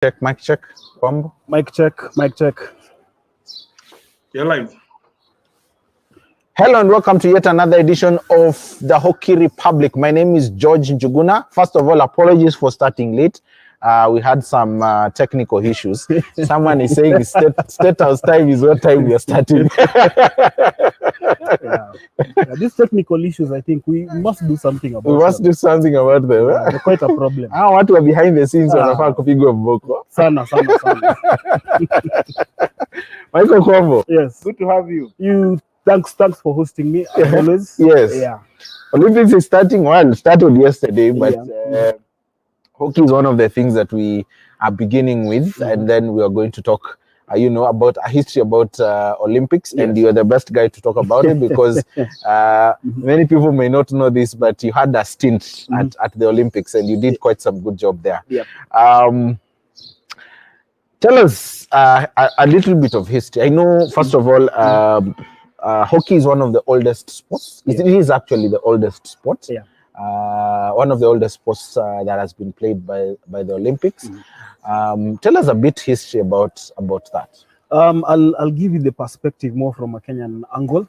Mic check. Combo. Mic check. You're live. Hello and welcome to yet another edition of the Hockey Republic. My name is George Njuguna. First of all, apologies for starting late. We had some technical issues. Someone is saying state house time is what time we are starting. These technical issues, I think we must do something about them. We must do something about them. They're quite a problem. I want to be behind the scenes wanafaa kupigwa mboko. Sana. Michael Kwambo. Yes. Good to have you. Thanks for hosting me as always. Yes. Yeah. Olympics is starting. Well, started yesterday, but hockey is one of the things that we are beginning with, and then we are going to talk, about a history about Olympics, and you are the best guy to talk about it because many people may not know this, but you had a stint at the Olympics, and you did quite some good job there. Yeah. Tell us a little bit of history. I know, first of all, hockey is one of the oldest sports. It is actually the oldest sport. Yeah. One of the oldest sports that has been played by the Olympics. Tell us a bit history about that. I'll give you the perspective more from a Kenyan angle.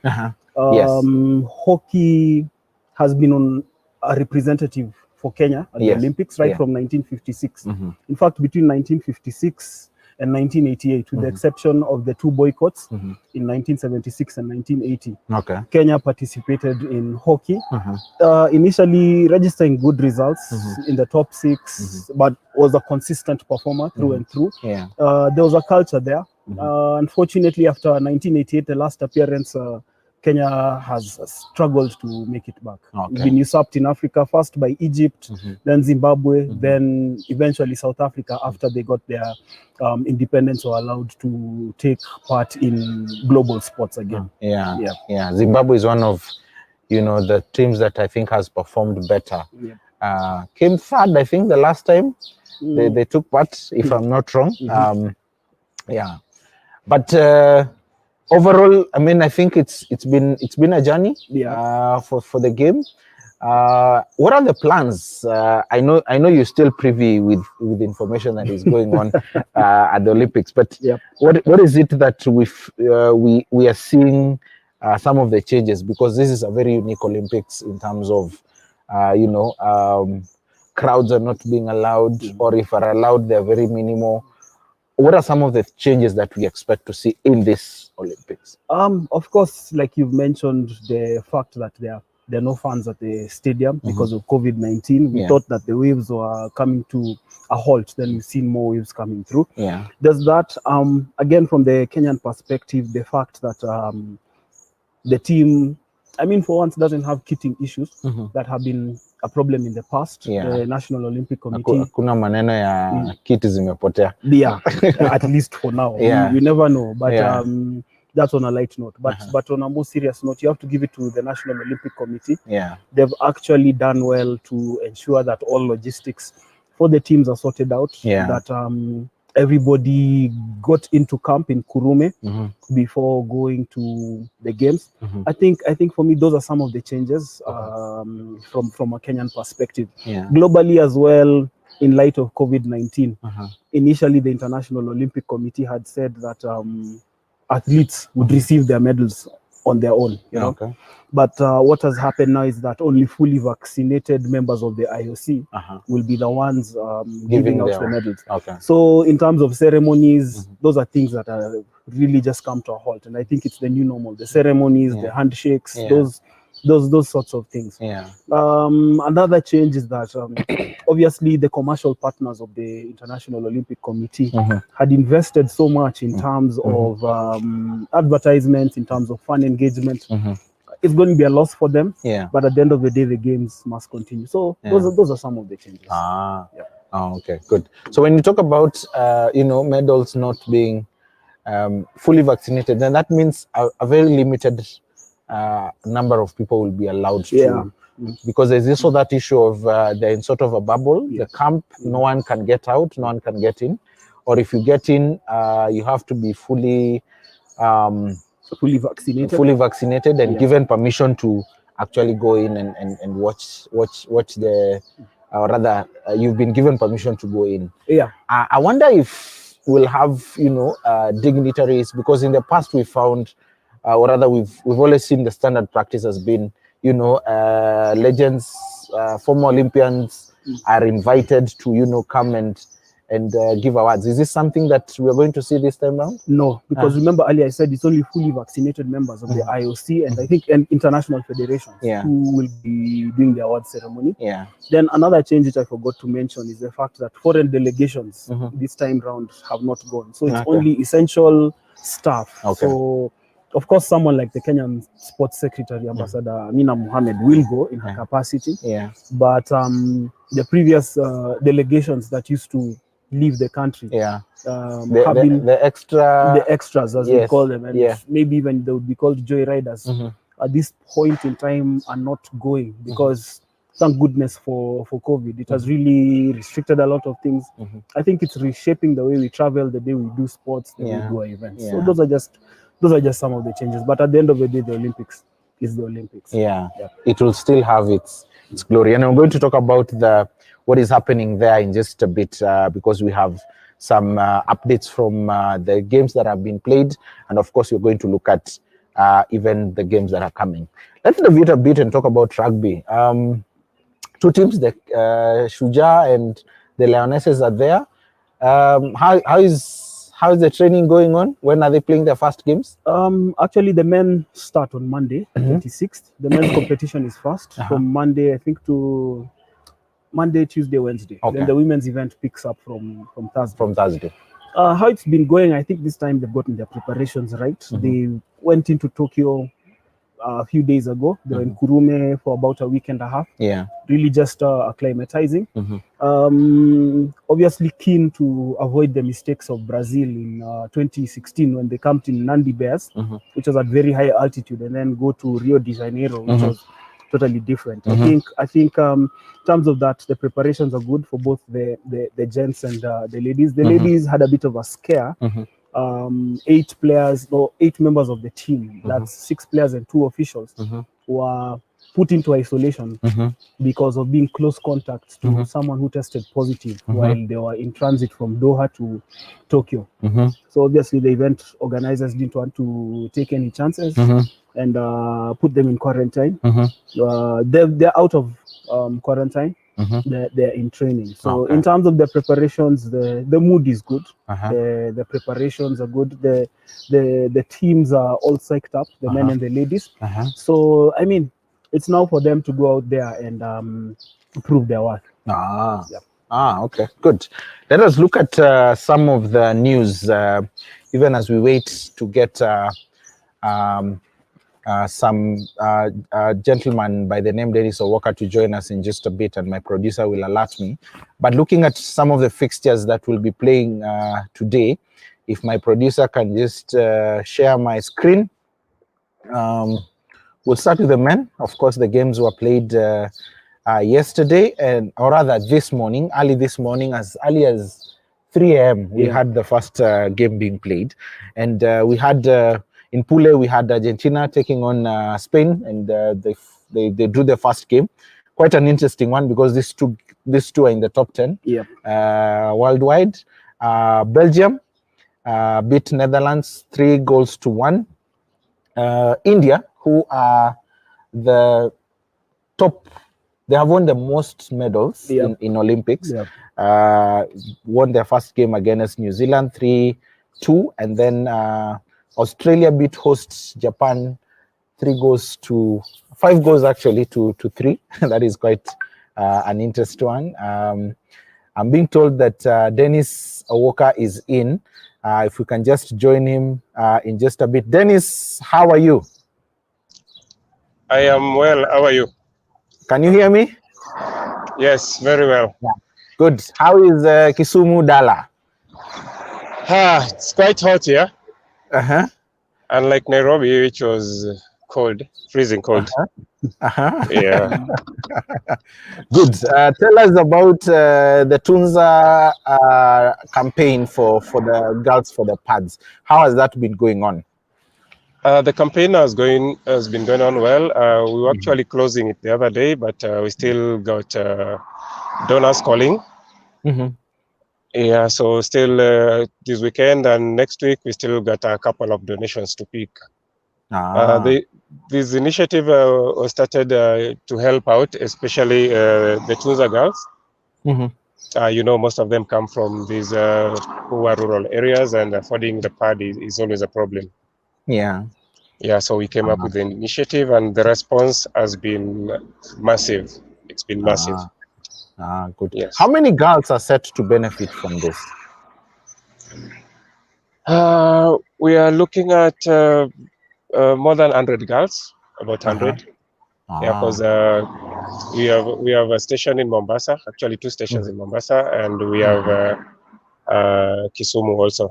Hockey has been on a representative for Kenya at the Olympics from 1956. In fact, between 1956 and 1988, with the exception of the two boycotts in 1976 and 1980. Okay. Kenya participated in hockey, initially registering good results in the top 6, but was a consistent performer through and through. Yeah. There was a culture there. Unfortunately, after 1988, the last appearance, Kenya has struggled to make it back. We've been usurped in Africa, first by Egypt, then Zimbabwe, then eventually South Africa after they got their independence or allowed to take part in global sports again. Zimbabwe is one of, the teams that I think has performed better. Came third, I think, the last time they took part, if I'm not wrong. But overall, I mean, I think it's been a journey for the game. What are the plans? I know you're still privy with information that is going on at the Olympics, but what is it that we are seeing some of the changes, because this is a very unique Olympics in terms of crowds are not being allowed, or if are allowed, they're very minimal. What are some of the changes that we expect to see in this Olympics? Of course, like you've mentioned, the fact that there are no fans at the stadium because of COVID-19. We thought that the waves were coming to a halt. Then we've seen more waves coming through. Yeah. There's that. Again, from the Kenyan perspective, the fact that the team, I mean, for once, doesn't have kitting issues that have been a problem in the past. The National Olympic Committee. Kuna maneno ya kiti zimepotea. At least for now. We never know. But that's on a light note. But on a more serious note, you have to give it to the National Olympic Committee. They've actually done well to ensure that all logistics for the teams are sorted out. That everybody got into camp in Kurume before going to the games. I think for me, those are some of the changes from a Kenyan perspective. Globally as well, in light of COVID-19, initially the International Olympic Committee had said that athletes would receive their medals on their own, But what has happened now is that only fully vaccinated members of the IOC will be the ones giving out the medals. So in terms of ceremonies, those are things that are really just come to a halt. And I think it's the new normal, the ceremonies, the handshakes, those sorts of things. Another change is that obviously the commercial partners of the International Olympic Committee had invested so much in terms of advertisements, in terms of fan engagement. It's going to be a loss for them, but at the end of the day, the games must continue. So those are some of the changes. Okay, good. So when you talk about medals not being fully vaccinated, then that means a very limited number of people will be allowed to, because there's also that issue of they're in sort of a bubble. The camp, no one can get out, no one can get in, or if you get in, you have to be fully vaccinated and given permission to actually go in and watch the or rather, you've been given permission to go in. Yeah. I wonder if we'll have, dignitaries, because in the past we found, or rather we've always seen the standard practice has been, legends, former Olympians are invited to, come and give awards. Is this something that we're going to see this time around? No, because remember earlier I said it's only fully vaccinated members of the IOC and I think international federations who will be doing the award ceremony. Yeah. Then another change which I forgot to mention is the fact that foreign delegations this time round have not gone. So it's only essential staff. Okay. So of course someone like the Kenyan Sports Secretary, Ambassador Amina Mohammed, will go in her capacity. Yeah. But the previous delegations that used to leave the country. The extras, as we call them, and maybe even they would be called joyriders. At this point in time, are not going because thank goodness for COVID. It has really restricted a lot of things. I think it's reshaping the way we travel, the way we do sports, the way we do our events. So those are just some of the changes. But at the end of the day, the Olympics is the Olympics. It will still have its glory. And I'm going to talk about what is happening there in just a bit, because we have some updates from the games that have been played, and of course we're going to look at even the games that are coming. Let's deviate a bit and talk about rugby. Two teams, the Shujaa and the Lionesses, are there. How is the training going on? When are they playing their first games? Actually, the men start on Monday, 26th. The men's competition is first from Monday, I think, to Monday, Tuesday, Wednesday. Then the women's event picks up from Thursday. How it's been going, I think this time they've gotten their preparations right. They went into Tokyo a few days ago. They were in Kurume for about a week and a half. Really just acclimatizing. Obviously keen to avoid the mistakes of Brazil in 2016 when they camped in Nandi Bears, which was at very high altitude, and then go to Rio de Janeiro, which was totally different. I think in terms of that, the preparations are good for both the gents and the ladies. The ladies had a bit of a scare. 8 members of the team, that's 6 players and 2 officials, were put into isolation because of being close contacts to someone who tested positive while they were in transit from Doha to Tokyo. So obviously the event organizers didn't want to take any chances and put them in quarantine. They're out of quarantine. They're in training. So in terms of the preparations, the mood is good. The preparations are good. The teams are all psyched up, the men and the ladies. So I mean, it's now for them to go out there and prove their worth. Okay, good. Let us look at some of the news, even as we wait to get some gentleman by the name Dennis OWOKA to join us in just a bit, and my producer will alert me. But looking at some of the fixtures that will be playing today, if my producer can just share my screen. We'll start with the men. Of course, the games were played yesterday, or rather this morning, as early as 3 a.m. we had the first game being played, and we had in Pule we had Argentina taking on Spain, and they drew the first game. Quite an interesting one because these two are in the top 10 worldwide. Belgium beat Netherlands 3-1. India, who are the top, they have won the most medals in Olympics. Won their first game against New Zealand 3-2, and then Australia beat hosts Japan 5 goals actually to 3. That is quite an interesting one. I'm being told that Dennis OWOKA is in. If we can just join him in just a bit. Dennis, how are you? I am well. How are you? Can you hear me? Yes, very well. Yeah. Good. How is Kisumu Dala? It's quite hot here. Unlike Nairobi, which was cold, freezing cold. Yeah. Good. Tell us about the TUNZA campaign for the girls for the pads. How has that been going on? The campaign has been going on well. We were actually closing it the other day, but we still got donors calling. Yeah, so still this weekend and next week we still got a couple of donations to pick. This initiative was started to help out, especially the TUNZA girls. You know, most of them come from these poor rural areas, and affording the pad is always a problem. Yeah. Yeah, so we came up with an initiative, and the response has been massive. It's been massive. Good. Yes. How many girls are set to benefit from this? We are looking at more than 100 girls, about 100. Yeah, because we have a station in Mombasa, actually 2 stations in Mombasa, and we have Kisumu also.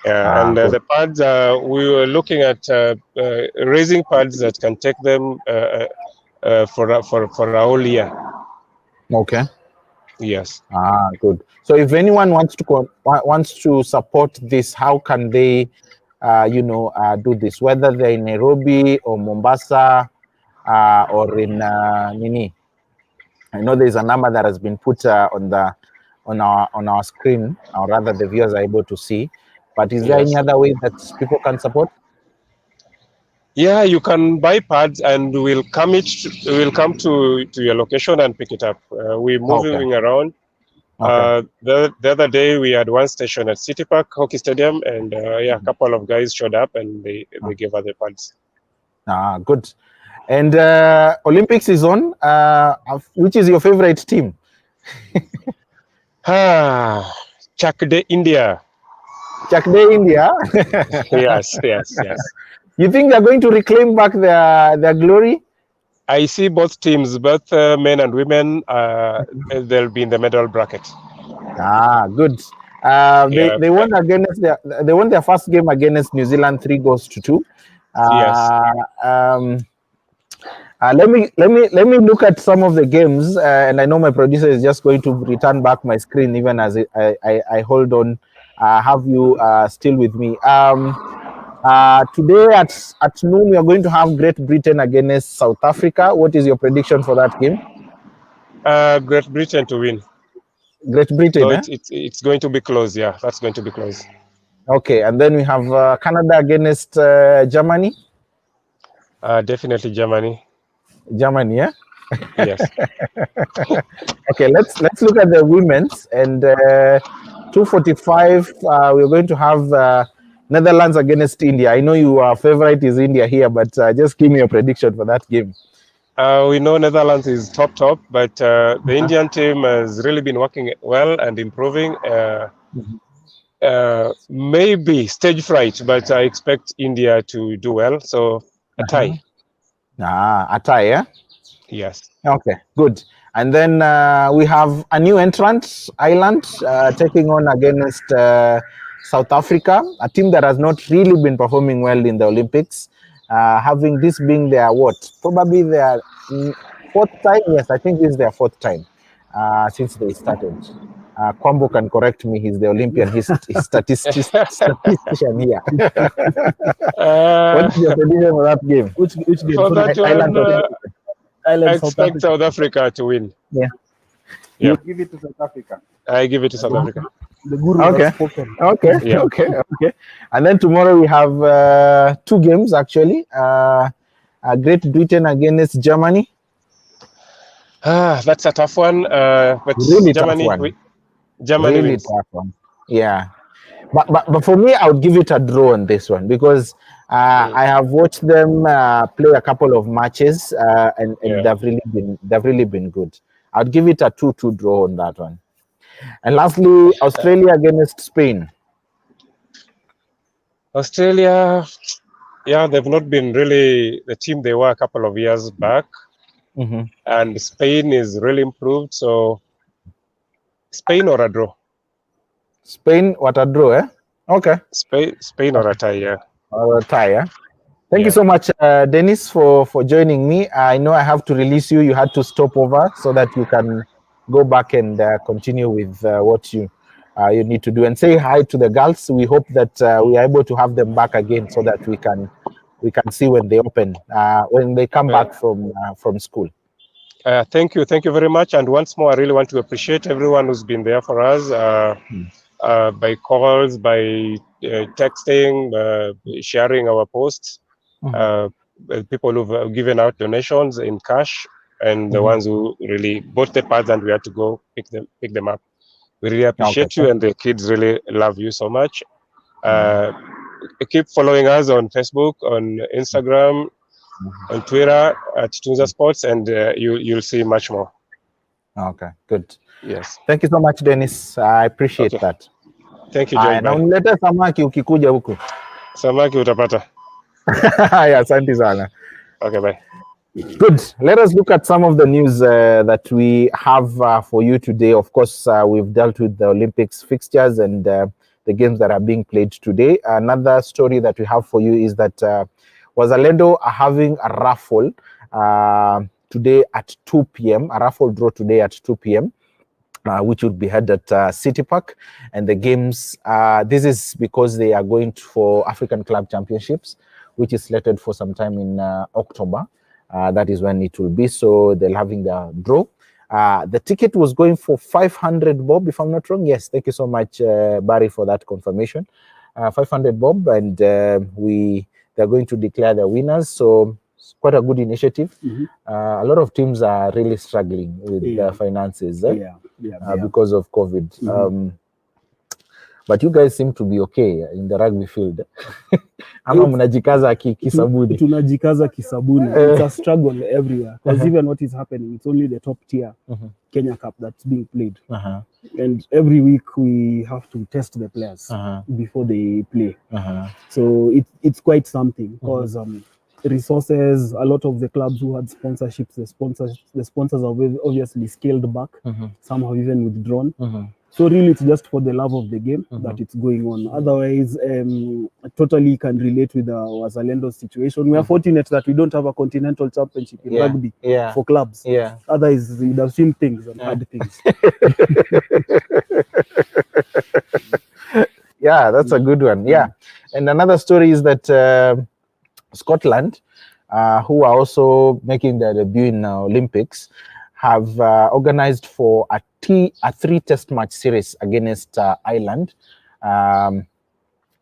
And the pads, we were looking at raising pads that can take them for a whole year. Okay. Yes. Good. So if anyone wants to support this, how can they, do this? Whether they're in Nairobi or Mombasa or in Nini. I know there's a number that has been put on our screen, or rather the viewers are able to see. But is there any other way that people can support? Yeah, you can buy pads, and we'll come to your location and pick it up. We're moving around. The other day we had one station at City Park Hockey Stadium, and a couple of guys showed up and they gave us the pads. Good. And Olympics is on. Which is your favorite team? Chakde India. Chakde India. Yes. You think they're going to reclaim back their glory? I see both teams, both men and women. They'll be in the medal bracket. Good. They won against they won their first game against New Zealand 3-2. Let me look at some of the games, and I know my producer is just going to return back my screen even as I hold on. Have you still with me? Today at noon we are going to have Great Britain against South Africa. What is your prediction for that game? Great Britain to win. Great Britain. So it's going to be close. Yeah, that's going to be close. Okay, and then we have Canada against Germany. Definitely Germany. Germany, yeah. Yes. Okay, let's look at the women's, and 2:45. We're going to have Netherlands against India. I know your favorite is India here, but just give me your prediction for that game. We know Netherlands is top, but the Indian team has really been working well and improving. Maybe stage fright, but I expect India to do well. So a tie. A tie, yeah? Yes. Okay, good. And then we have a new entrant, Ireland, taking on against South Africa, a team that has not really been performing well in the Olympics. Having this being their probably their 4th time. Yes, I think this is their 4th time since they started. Kwambo can correct me. He's the Olympian. He's statistician here. What's your prediction for that game? Which game? For that one, I expect South Africa to win. Yeah. You give it to South Africa. I give it to South Africa. The guru has spoken. Okay. And then tomorrow we have 2 games actually. Great Britain against Germany. That's a tough one. But really Germany, tough one. Germany really wins. Tough one. Yeah. But for me, I would give it a draw on this one because I have watched them play a couple of matches and they've really been good. I'd give it a 2-2 draw on that one. And lastly, Australia against Spain. Australia, they've not been really the team they were a couple of years back. And Spain is really improved. So Spain or a draw? Spain, what a draw, eh? Okay. Spain or a tie, yeah. Or a tie, yeah. Thank you so much, Dennis, for joining me. I know I have to release you. You had to stop over so that you can go back and continue with what you need to do. And say hi to the girls. We hope that we are able to have them back again so that we can see when they open, when they come back from school. Thank you very much. And once more, I really want to appreciate everyone who's been there for us by calls, by texting, sharing our posts. People who've given out donations in cash, and the ones who really bought the pads and we had to go pick them up. We really appreciate you, and the kids really love you so much. Keep following us on Facebook, on Instagram, on Twitter at TUNZA Sports, and you'll see much more. Okay, good. Yes. Thank you so much, Dennis. I appreciate that. Thank you, John. Na unilete samaki ukikuja huku. Samaki utapata. Asante sana. Okay, bye. Good. Let us look at some of the news that we have for you today. Of course, we've dealt with the Olympics fixtures and the games that are being played today. Another story that we have for you is that WAZALENDO are having a raffle today at 2 p.m. A raffle draw today at 2 p.m. Which would be held at City Park. And the games, this is because they are going for African Club Championships, which is slated for some time in October. That is when it will be. So they're having the draw. The ticket was going for 500 bob, if I'm not wrong. Yes, thank you so much, Barry, for that confirmation. 500 bob, and they're going to declare the winners. So it's quite a good initiative. A lot of teams are really struggling with their finances because of COVID. But you guys seem to be okay in the rugby field. Ama mnajikaza kisabuni. Tunajikaza kisabuni. It's a struggle everywhere. Because even what is happening, it's only the top tier Kenya Cup that's being played. And every week we have to test the players before they play. So it's quite something because resources, a lot of the clubs who had sponsorships, the sponsors have obviously scaled back. Some have even withdrawn. So really, it's just for the love of the game that it's going on. Otherwise, I totally can relate with the WAZALENDO situation. We are fortunate that we don't have a continental championship in rugby for clubs. Otherwise, we would have seen things and had things. Yeah, that's a good one. Yeah. And another story is that Scotland, who are also making their debut in Olympics, have organized for a 3-test match series against Ireland,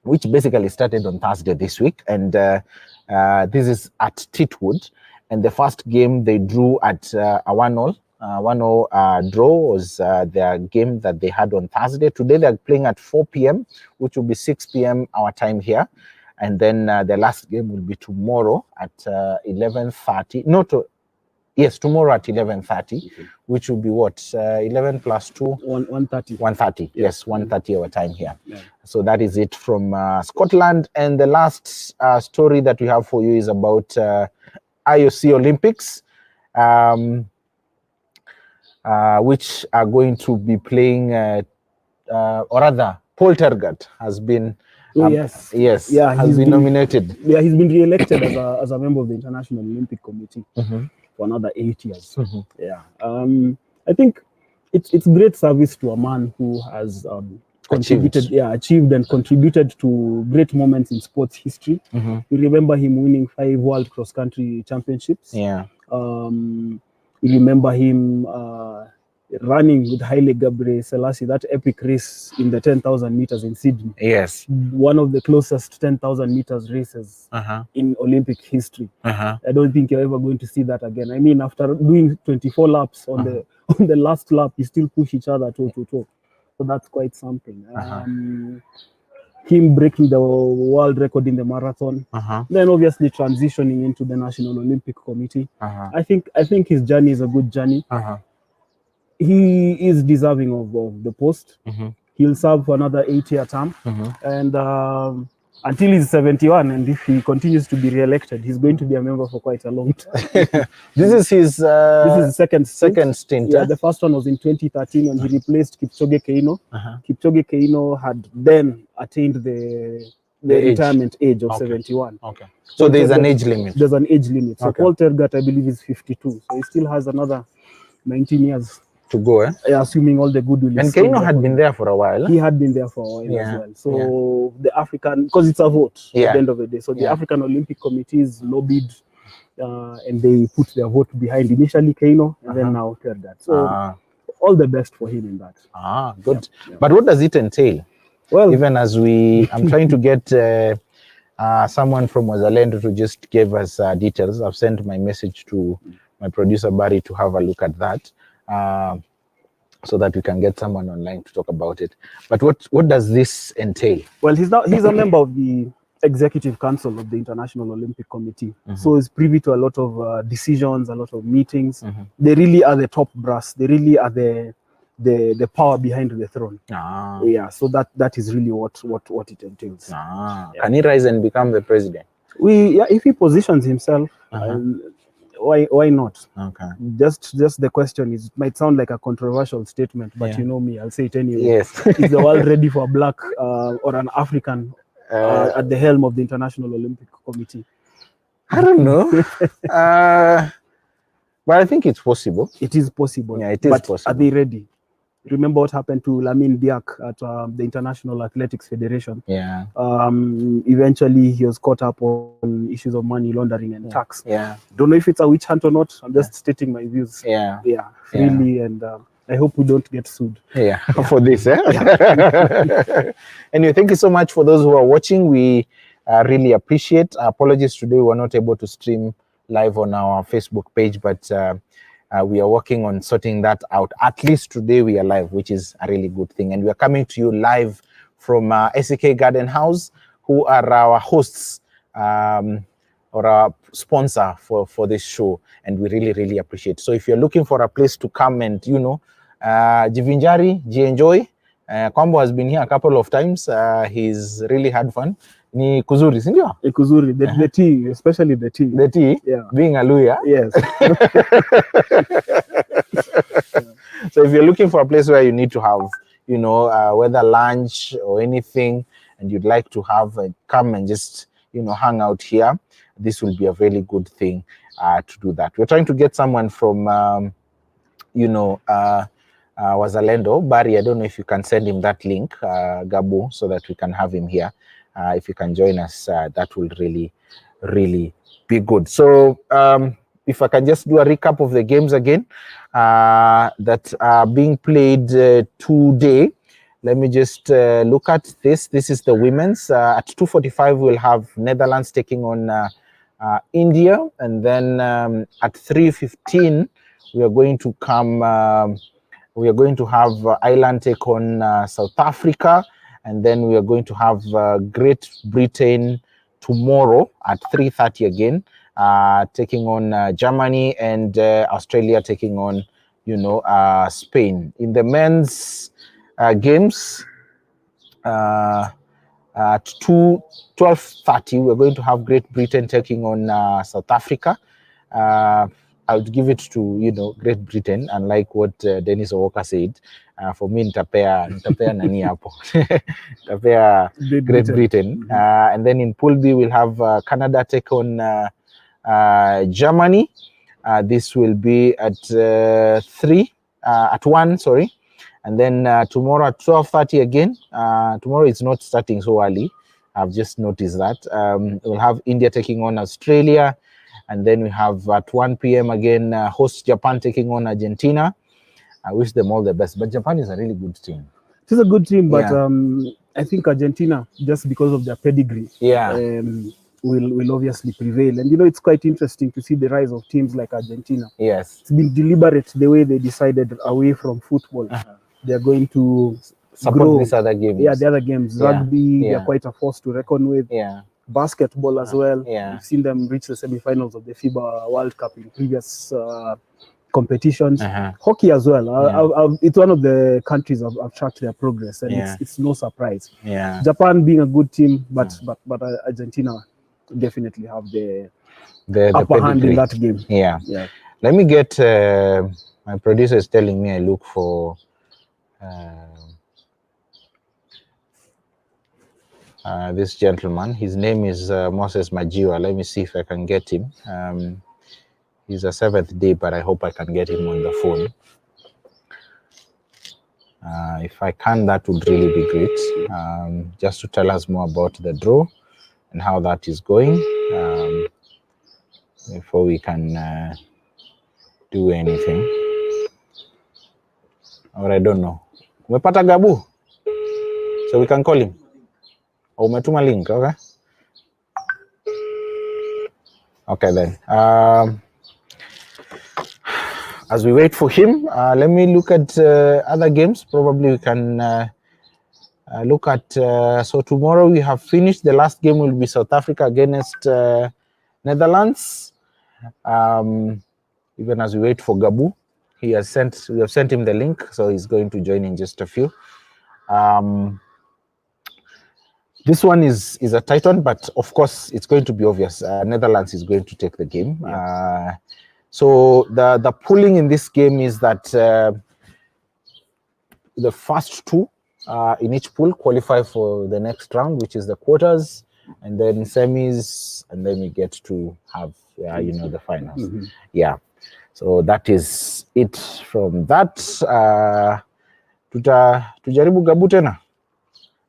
which basically started on Thursday this week. And this is at Titwood. And the first game they drew at a 1-0. 1-0 draw was their game that they had on Thursday. Today they're playing at 4 p.m., which will be 6 p.m. our time here. And then the last game will be tomorrow at 11:30. Yes, tomorrow at 11:30, which will be what? 11 plus 2? 1:30. 1:30, yes, 1:30 our time here. So that is it from Scotland. And the last story that we have for you is about IOC Olympics, which are going to be playing, or rather, Paul TERGAT has been has been nominated. Yeah, he's been re-elected as a member of the International Olympic Committee for another 8 years. I think it's great service to a man who has achieved and contributed to great moments in sports history. You remember him winning 5 World Cross Country Championships. You remember him running with Haile Gabriel Selassie, that epic race in the 10,000 meters in Sydney. Yes. One of the closest 10,000 meters races in Olympic history. I don't think you're ever going to see that again. I mean, after doing 24 laps on the last lap, you still push each other toe to toe. So that's quite something. Him breaking the world record in the marathon, then obviously transitioning into the National Olympic Committee. I think his journey is a good journey. He is deserving of the post. He'll serve for another 8-year term, and until he's 71, and if he continues to be re-elected, he's going to be a member for quite a long time. This is his second stint. Yeah, the first one was in 2013 when he replaced Kipchoge Keino. Kipchoge Keino had then attained the retirement age of 71. So there's an age limit. There's an age limit. So Paul TERGAT, I believe, is 52. So he still has another 19 years to go, assuming all the goodwill. And Keino had been there for a while. He had been there for a while as well. So the African, because it's a vote at the end of the day. So the African Olympic Committees lobbied and they put their vote behind initially Keino and then now TERGAT. So all the best for him in that. Good. Yeah. But what does it entail? Well, even as I'm trying to get someone from WAZALENDO to just give us details. I've sent my message to my producer Barry to have a look at that, so that we can get someone online to talk about it. But what does this entail? Well, he's a member of the Executive Council of the International Olympic Committee, so he's privy to a lot of decisions, a lot of meetings. They really are the top brass. They really are the power behind the throne. Yeah, so that is really what it entails. Yeah. Can he rise and become the president? If he positions himself, why not? Okay. Just the question is, it might sound like a controversial statement, but you know me, I'll say it anyway. Yes. Is the world ready for a black or an African at the helm of the International Olympic Committee? I don't know. But I think it's possible. It is possible. Yeah, it is possible. Are they ready? Remember what happened to Lamin Diak at the International Athletics Federation? Yeah. Eventually, he was caught up on issues of money laundering and tax. Yeah. Don't know if it's a witch hunt or not. I'm just stating my views. Yeah. Yeah. Freely, and I hope we don't get sued. Yeah. For this. Anyway, thank you so much for those who are watching. We really appreciate. Apologies today we were not able to stream live on our Facebook page, but we are working on sorting that out. At least today we are live, which is a really good thing. And we are coming to you live from SCK Garden House, who are our hosts or our sponsor for this show. And we really, really appreciate it. So if you're looking for a place to come and, Jivinjari, enjoy. Kwambo has been here a couple of times. He's really had fun. Ni kuzuri, sindio? Kuzuri, the tea, especially the tea. The tea? Yeah. Being a Luya? Yes. So if you're looking for a place where you need to have, whether lunch or anything, and you'd like to have, come and just, hang out here, this will be a really good thing to do that. We're trying to get someone from, WAZALENDO. Barry, I don't know if you can send him that link, Gabu, so that we can have him here. If you can join us, that will really, really be good. So if I can just do a recap of the games again that are being played today. Let me just look at this. This is the women's. At 2:45, we'll have Netherlands taking on India. And then at 3:15, we are going to come... we are going to have Ireland take on South Africa, and then we are going to have Great Britain tomorrow at 3:30 again, taking on Germany, and Australia taking on, Spain. In the men's games, at 12:30, we're going to have Great Britain taking on South Africa. I would give it to, Great Britain, unlike what Dennis OWOKA said. For me, nitapea nani hapo. Nitapea Great Britain. And then in Pool B, we'll have Canada take on Germany. This will be at 1, sorry. And then tomorrow at 12:30 again. Tomorrow it's not starting so early. I've just noticed that. We'll have India taking on Australia. And then we have at 1 p.m. again, host Japan taking on Argentina. I wish them all the best. But Japan is a really good team. It is a good team, but I think Argentina, just because of their pedigree, will obviously prevail. And, it's quite interesting to see the rise of teams like Argentina. Yes. It's been deliberate the way they decided away from football. They're going to support these other games. Yeah, the other games. Rugby, they're quite a force to reckon with. Yeah. Basketball as well. Yeah. We've seen them reach the semi-finals of the FIBA World Cup in previous competitions. Hockey as well. It's one of the countries I've tracked their progress, and it's no surprise. Yeah. Japan being a good team, but Argentina definitely have the upper hand in that game. Yeah. Let me get my producer is telling me I look for this gentleman. His name is Moses Majiwa. Let me see if I can get him. He's a seventh day, but I hope I can get him on the phone. If I can, that would really be great. Just to tell us more about the draw and how that is going. before we can do anything. Or I don't know. Umepata Gabu? So we can call him. Or umetuma link, okay? Okay then. As we wait for him, let me look at other games. Probably we can look at, so tomorrow we have finished. The last game will be South Africa against Netherlands. Even as we wait for Gabu, we have sent him the link, so he's going to join in just a few. This one is a tight one, but of course it's going to be obvious. Netherlands is going to take the game. Yes. So the pooling in this game is that the first two in each pool qualify for the next round, which is the quarters, and then semis, and then we get to have the finals. Yeah. So that is it from that. Tujaribu Gabu tena?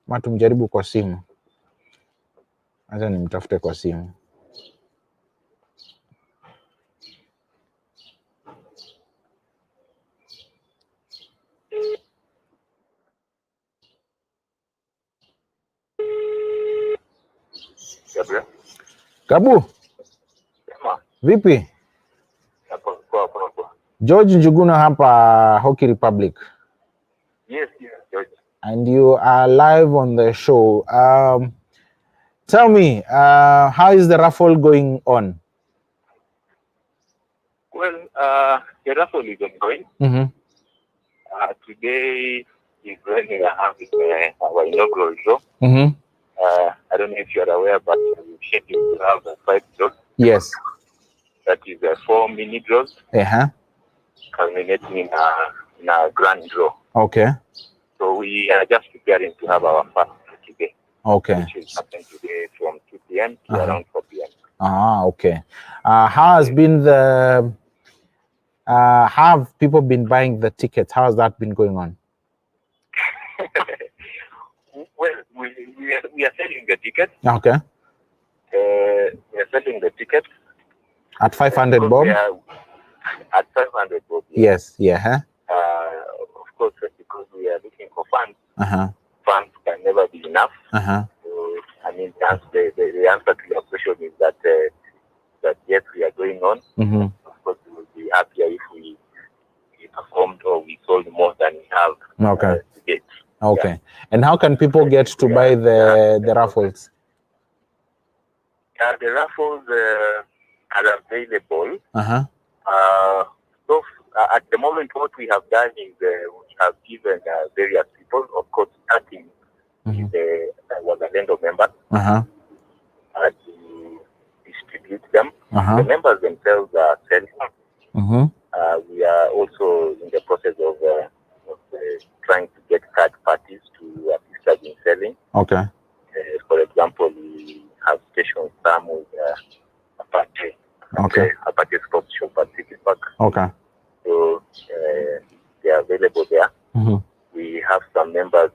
Ma tumjaribu kwa simu. Acha nimtafute kwa simu. Gabu. Vipi? George Njuguna hapa, Hockey Republic. Yes, George. And you are live on the show. Tell me, how is the raffle going on? Well, the raffle is ongoing. Today is when we are having our inaugural draw. I don't know if you are aware, but we've scheduled to have 5 draws. Yes. That is 4 mini draws. Culminating in a grand draw. Okay. So we are just preparing to have our first today. Okay. Which will happen today from 2 p.m. to around 4 p.m. Okay. How has been the? Have people been buying the tickets? How has that been going on? Well, we are selling the tickets. Okay. We are selling the tickets at 500 bob. At 500 bob. Yes. Yeah. Of course, because we are looking for funds. Funds can never be enough. So, I mean, the answer to your question is that yes, we are going on. Of course, we will be happier if we performed or we sold more than we have. Okay. To date. Okay. Yeah. And how can people get to buy the raffles? The raffles are available. So at the moment, what we have done is we have given various people, of course, starting with the WAZALENDO members, to distribute them. The members themselves are selling. We are also in the process of trying to get third parties to assist us in selling. Okay. For example, we have stationed some with Apache. Okay. Apache Sports Shop at City Park. Okay. So they are available there. We have some members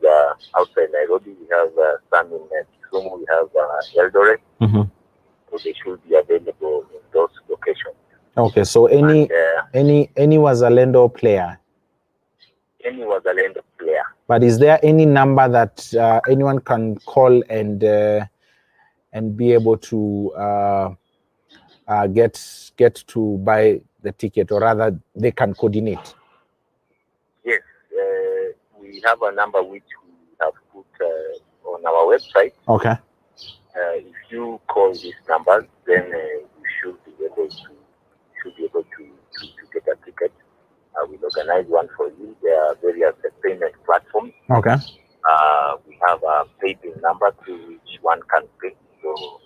outside Nairobi. We have some in Kisumu. We have Eldoret. So they should be available in those locations. Okay. So any WAZALENDO player. Any WAZALENDO player. But is there any number that anyone can call and be able to get to buy the ticket, or rather they can coordinate? Yes, we have a number which we have put on our website. Okay. If you call these numbers, then you should be able to get a ticket. We'll organize one for you. There are various payment platforms. Okay. We have a PayBill number through which one can pay. So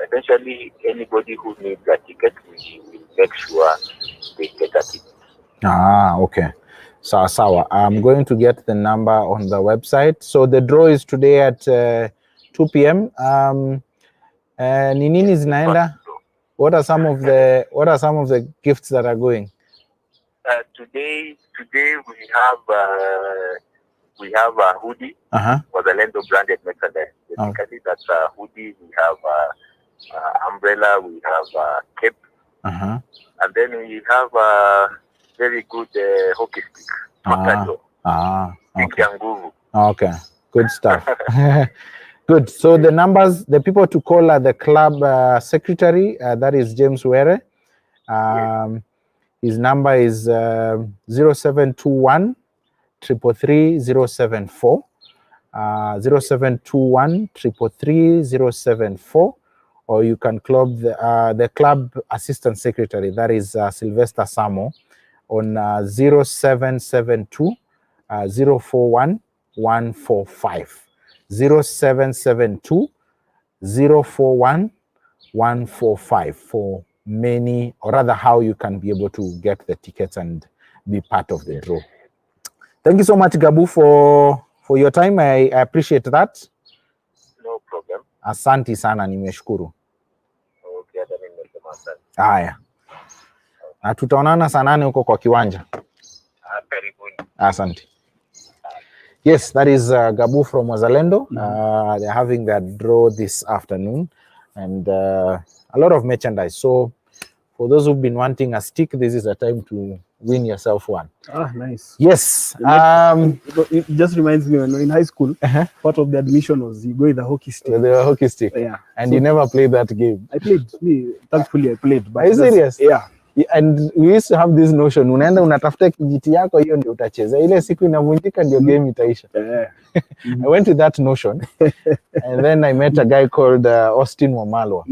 essentially, anybody who needs a ticket, we will make sure they get a ticket. Okay. Sawa. I'm going to get the number on the website. So the draw is today at 2 p.m. Nini zinaenda? What are some of the gifts that are going? Today we have a hoodie. WAZALENDO branded merchandise. Basically, that's a hoodie. We have umbrella, we have cape, and then we have very good hockey stick. Okay, good stuff. Good. So the numbers, the people to call are the club secretary, that is James Were. His number is 0721 333 074. 0721 333 074, or you can club the club assistant secretary, that is Sylvester Samo, on 0772 041 145. 0772 041 145 for many, or rather how you can be able to get the tickets and be part of the draw. Thank you so much, Gabu, for your time. I appreciate that. No problem. Asante sana, nimeshukuru. Okay, hata mimi nimesema asante. Haya. Na tutaonana saa 8 huko kwa kiwanja. Karibuni. Asante. Yes, that is Gabu from Wazalendo. They're having their draw this afternoon, and a lot of merchandise. So for those who've been wanting a stick, this is a time to win yourself one. Ah, nice. Yes. It just reminds me when in high school, part of the admission was you go with the hockey stick. The hockey stick. Yeah. And so, you never played that game. I played. Thankfully, I played. But are you serious? Yeah. And we used to have this notion, unaenda unatafuta kijiti yako, hiyo ndio utacheza. Ile siku inavunjika ndio game itaisha. I went with that notion, and then I met a guy called Austin Wamalwa,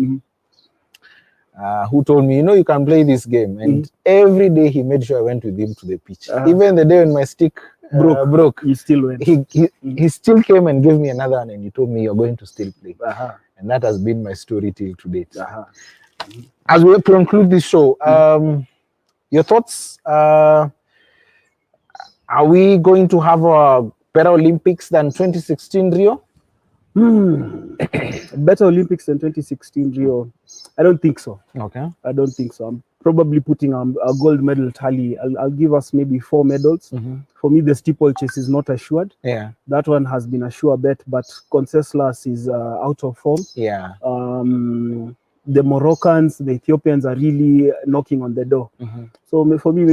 who told me, you know, you can play this game. And every day he made sure I went with him to the pitch. Even the day when my stick broke, you still went. He still came and gave me another one, and he told me, you're going to still play. And that has been my story till to date. As we conclude this show, your thoughts? Are we going to have a better Olympics than 2016 Rio? Better Olympics than 2016 Rio? I don't think so. Okay. I don't think so. I'm probably putting a gold medal tally. I'll give us maybe 4 medals. For me, the steeplechase is not assured. Yeah. That one has been a sure bet, but Conseslus is out of form. Yeah. The Moroccans, the Ethiopians are really knocking on the door. So for me,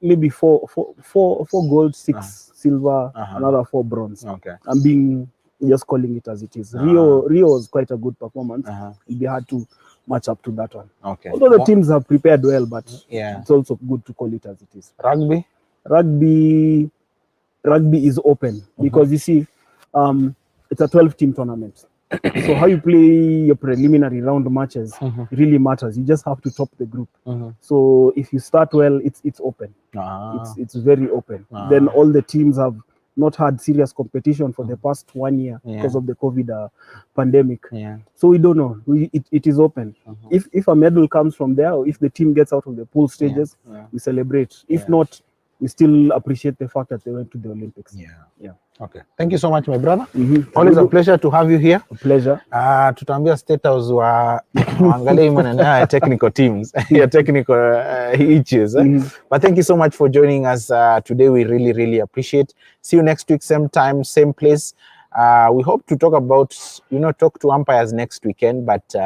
maybe four gold, 6 silver, another 4 bronze. Okay. I'm just calling it as it is. Rio was quite a good performance. It'll be hard to match up to that one. Okay. Although the teams have prepared well, but yeah, it's also good to call it as it is. Rugby is open because you see, it's a 12-team tournament. So how you play your preliminary round matches really matters. You just have to top the group. So if you start well, it's open. It's very open. Then all the teams have not had serious competition for the past 1 year because of the COVID pandemic. So we don't know. It is open. If a medal comes from there, or if the team gets out of the pool stages, we celebrate. If not, we still appreciate the fact that they went to the Olympics. Okay. Thank you so much, my brother. Always a pleasure to have you here. A pleasure. Tutaambia State House waangalie maneno ya technical teams, your technical issues. But thank you so much for joining us today. We really, really appreciate. See you next week, same time, same place. We hope to talk about, talk to umpires next weekend, but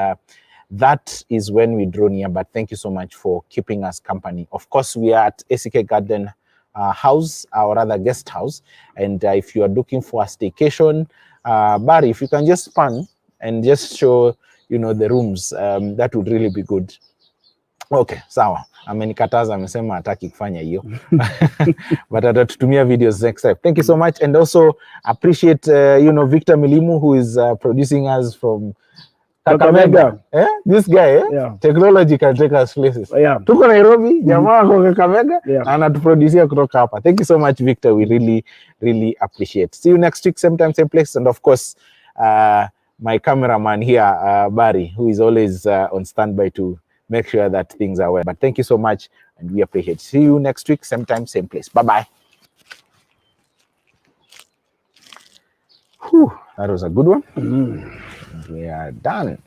that is when we draw near. But thank you so much for keeping us company. Of course, we are at SCK Garden house, or rather guest house, and if you are looking for a staycation, Barry, if you can just span and just show the rooms, that would really be good. Okay, sawa, amenikataza, amesema hataki kufanya hiyo but atatutumia videos next time. Thank you so much, and also appreciate Victor Milimu, who is producing us from Kakamega. This guy, technology can take us places. Tuko Nairobi, jamaa kwa Kakamega, anatuproducia kutoka hapa. Thank you so much, Victor. We really, really appreciate. See you next week, same time, same place. And of course, my cameraman here, Barry, who is always on standby to make sure that things are well. But thank you so much, and we appreciate. See you next week, same time, same place. Bye-bye. That was a good one. We are done.